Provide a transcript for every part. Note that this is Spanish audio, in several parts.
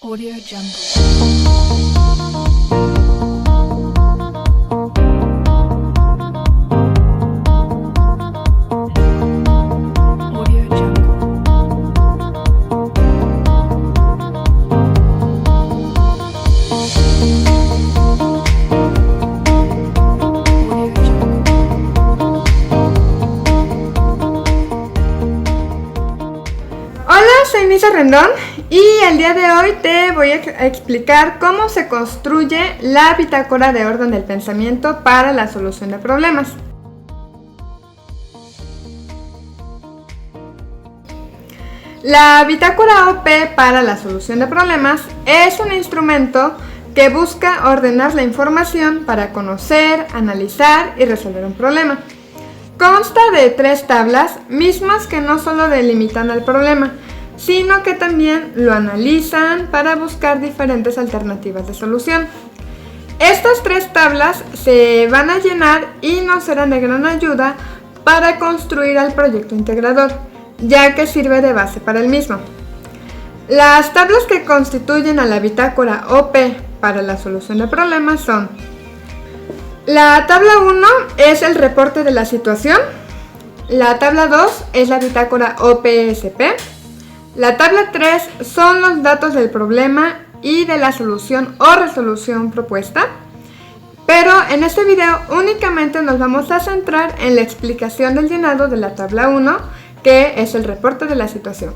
Audio Jungle. Audio Jungle. Audio Jungle. Hola, soy Nisa Rendón y el día de hoy te voy a explicar cómo se construye la bitácora de orden del pensamiento para la solución de problemas. La bitácora OP para la solución de problemas es un instrumento que busca ordenar la información para conocer, analizar y resolver un problema. Consta de 3 tablas, mismas que no solo delimitan el problema, sino que también lo analizan para buscar diferentes alternativas de solución. Estas 3 tablas se van a llenar y nos serán de gran ayuda para construir el proyecto integrador, ya que sirve de base para el mismo. Las tablas que constituyen a la bitácora OP para la solución de problemas son: la tabla 1 es el reporte de la situación, la tabla 2 es la bitácora OPSP, la tabla 3 son los datos del problema y de la solución o resolución propuesta, pero en este video únicamente nos vamos a centrar en la explicación del llenado de la tabla 1, que es el reporte de la situación.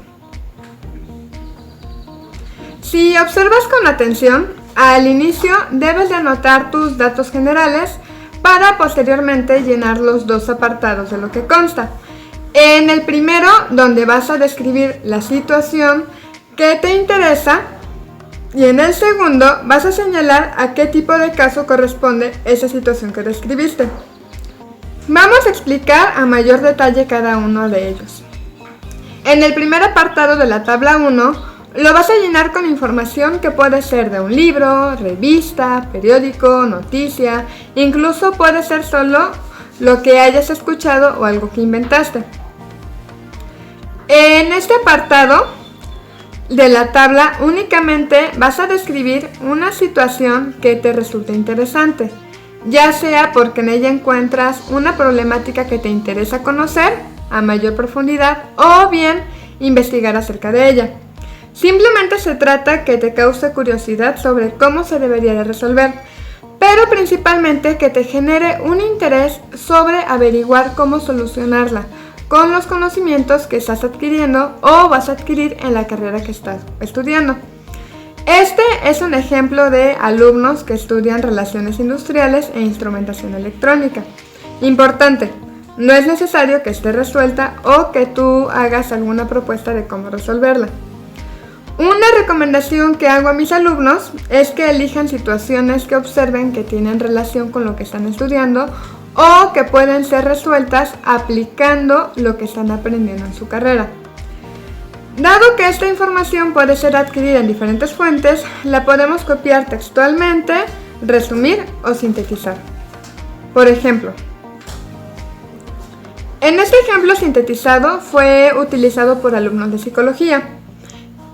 Si observas con atención, al inicio debes de anotar tus datos generales para posteriormente llenar los 2 apartados de lo que consta. En el primero, donde vas a describir la situación que te interesa, y en el segundo vas a señalar a qué tipo de caso corresponde esa situación que describiste. Vamos a explicar a mayor detalle cada uno de ellos. En el primer apartado de la tabla 1, lo vas a llenar con información que puede ser de un libro, revista, periódico, noticia, incluso puede ser solo lo que hayas escuchado o algo que inventaste. En este apartado de la tabla únicamente vas a describir una situación que te resulte interesante, ya sea porque en ella encuentras una problemática que te interesa conocer a mayor profundidad o bien investigar acerca de ella. Simplemente se trata que te cause curiosidad sobre cómo se debería de resolver, pero principalmente que te genere un interés sobre averiguar cómo solucionarla con los conocimientos que estás adquiriendo o vas a adquirir en la carrera que estás estudiando. Este es un ejemplo de alumnos que estudian relaciones industriales e instrumentación electrónica. Importante, no es necesario que esté resuelta o que tú hagas alguna propuesta de cómo resolverla. Una recomendación que hago a mis alumnos es que elijan situaciones que observen que tienen relación con lo que están estudiando o que pueden ser resueltas aplicando lo que están aprendiendo en su carrera. Dado que esta información puede ser adquirida en diferentes fuentes, la podemos copiar textualmente, resumir o sintetizar. Por ejemplo, en este ejemplo sintetizado fue utilizado por alumnos de psicología.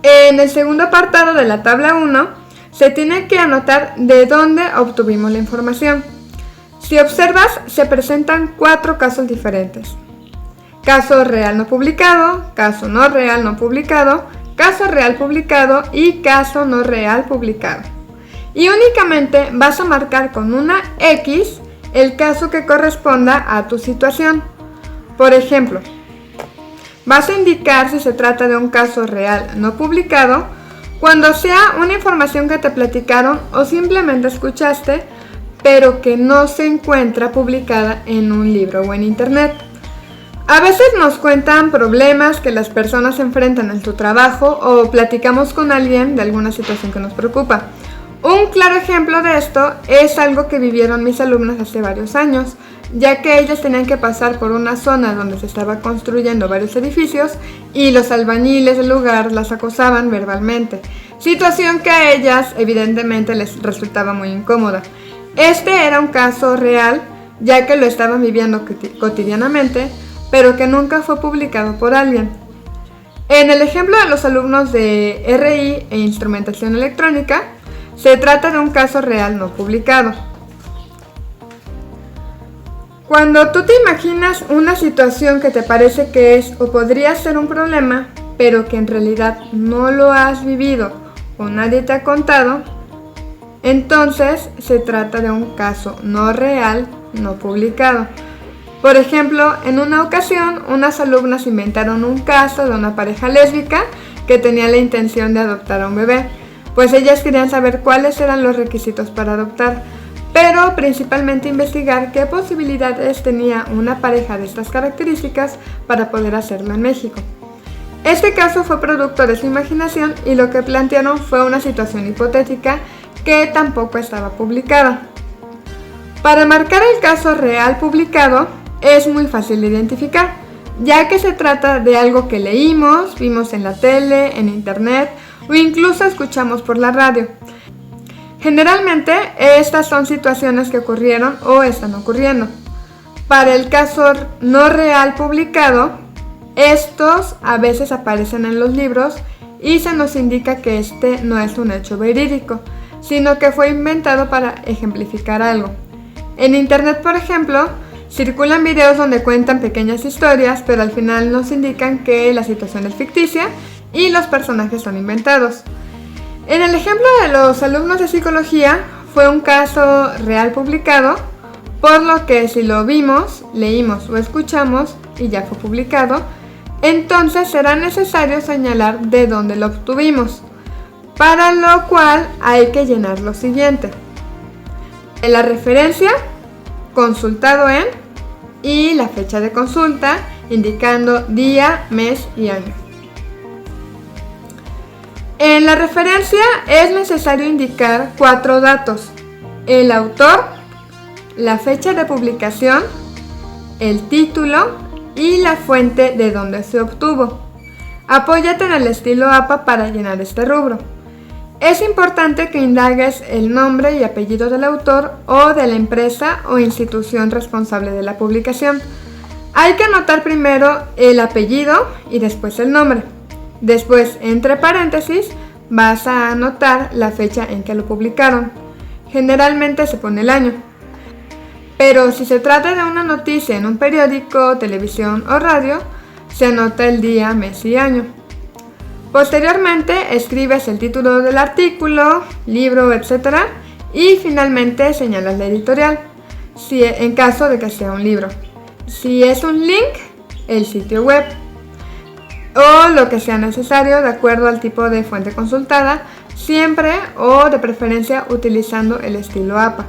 En el segundo apartado de la tabla 1 se tiene que anotar de dónde obtuvimos la información. Si observas, se presentan 4 casos diferentes: caso real no publicado, caso no real no publicado, caso real publicado y caso no real publicado. Y únicamente vas a marcar con una X el caso que corresponda a tu situación. Por ejemplo, vas a indicar si se trata de un caso real no publicado cuando sea una información que te platicaron o simplemente escuchaste, pero que no se encuentra publicada en un libro o en internet. A veces nos cuentan problemas que las personas enfrentan en su trabajo o platicamos con alguien de alguna situación que nos preocupa. Un claro ejemplo de esto es algo que vivieron mis alumnas hace varios años, ya que ellas tenían que pasar por una zona donde se estaba construyendo varios edificios y los albañiles del lugar las acosaban verbalmente, situación que a ellas evidentemente les resultaba muy incómoda. Este era un caso real, ya que lo estaban viviendo cotidianamente, pero que nunca fue publicado por alguien. En el ejemplo de los alumnos de RI e Instrumentación Electrónica, se trata de un caso real no publicado. Cuando tú te imaginas una situación que te parece que es o podría ser un problema, pero que en realidad no lo has vivido o nadie te ha contado, entonces se trata de un caso no real no publicado. Por ejemplo, en una ocasión, unas alumnas inventaron un caso de una pareja lésbica que tenía la intención de adoptar a un bebé, pues ellas querían saber cuáles eran los requisitos para adoptar, pero principalmente investigar qué posibilidades tenía una pareja de estas características para poder hacerlo en México. Este caso fue producto de su imaginación y lo que plantearon fue una situación hipotética que tampoco estaba publicada. Para marcar el caso real publicado, es muy fácil de identificar, ya que se trata de algo que leímos, vimos en la tele, en internet o incluso escuchamos por la radio. Generalmente, estas son situaciones que ocurrieron o están ocurriendo. Para el caso no real publicado, estos a veces aparecen en los libros y se nos indica que este no es un hecho verídico, sino que fue inventado para ejemplificar algo. En internet, por ejemplo, circulan videos donde cuentan pequeñas historias, pero al final nos indican que la situación es ficticia y los personajes son inventados. En el ejemplo de los alumnos de psicología, fue un caso real publicado, por lo que si lo vimos, leímos o escuchamos y ya fue publicado, entonces será necesario señalar de dónde lo obtuvimos, para lo cual hay que llenar lo siguiente. En la referencia, consultado en, y la fecha de consulta, indicando día, mes y año. En la referencia es necesario indicar 4 datos: el autor, la fecha de publicación, el título y la fuente de donde se obtuvo. Apóyate en el estilo APA para llenar este rubro. Es importante que indagues el nombre y apellido del autor o de la empresa o institución responsable de la publicación. Hay que anotar primero el apellido y después el nombre. Después, entre paréntesis, vas a anotar la fecha en que lo publicaron. Generalmente se pone el año. Pero si se trata de una noticia en un periódico, televisión o radio, se anota el día, mes y año. Posteriormente, escribes el título del artículo, libro, etc. Y finalmente señalas la editorial, en caso de que sea un libro. Si es un link, el sitio web, o lo que sea necesario de acuerdo al tipo de fuente consultada, siempre o de preferencia utilizando el estilo APA.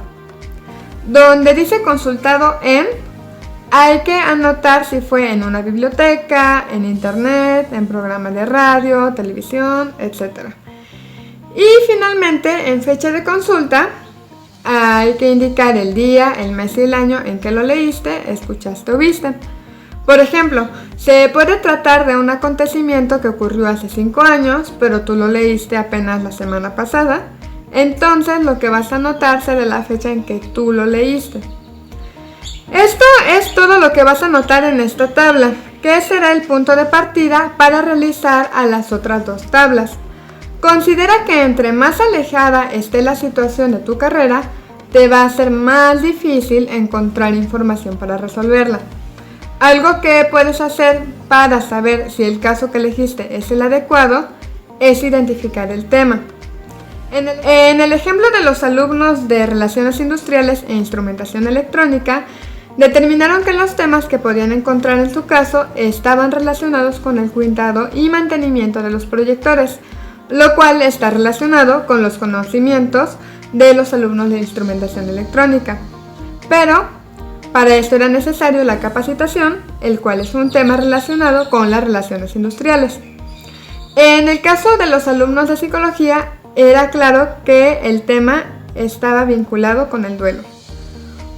Donde dice consultado en, hay que anotar si fue en una biblioteca, en internet, en programas de radio, televisión, etc. Y finalmente, en fecha de consulta, hay que indicar el día, el mes y el año en que lo leíste, escuchaste o viste. Por ejemplo, se puede tratar de un acontecimiento que ocurrió hace 5 años, pero tú lo leíste apenas la semana pasada. Entonces, lo que vas a anotar será la fecha en que tú lo leíste. Esto es todo lo que vas a anotar en esta tabla, que será el punto de partida para realizar a las otras 2 tablas. Considera que entre más alejada esté la situación de tu carrera, te va a ser más difícil encontrar información para resolverla. Algo que puedes hacer para saber si el caso que elegiste es el adecuado es identificar el tema. En el ejemplo de los alumnos de Relaciones Industriales e Instrumentación Electrónica, determinaron que los temas que podían encontrar en su caso estaban relacionados con el cuidado y mantenimiento de los proyectores, lo cual está relacionado con los conocimientos de los alumnos de Instrumentación Electrónica. Pero para esto era necesario la capacitación, el cual es un tema relacionado con las relaciones industriales. En el caso de los alumnos de Psicología, era claro que el tema estaba vinculado con el duelo.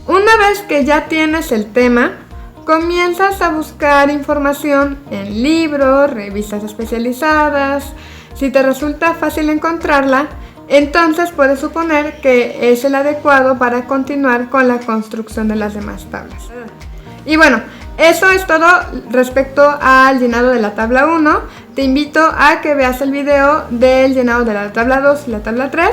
Una vez que ya tienes el tema, comienzas a buscar información en libros, revistas especializadas. Si te resulta fácil encontrarla, entonces puedes suponer que es el adecuado para continuar con la construcción de las demás tablas. Y bueno, eso es todo respecto al llenado de la tabla 1. te invito a que veas el video del llenado de la tabla 2 y la tabla 3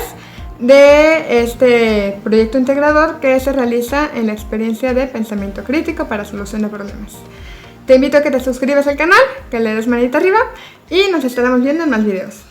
de este proyecto integrador que se realiza en la experiencia de pensamiento crítico para solución de problemas. Te invito a que te suscribas al canal, que le des manita arriba y nos estaremos viendo en más videos.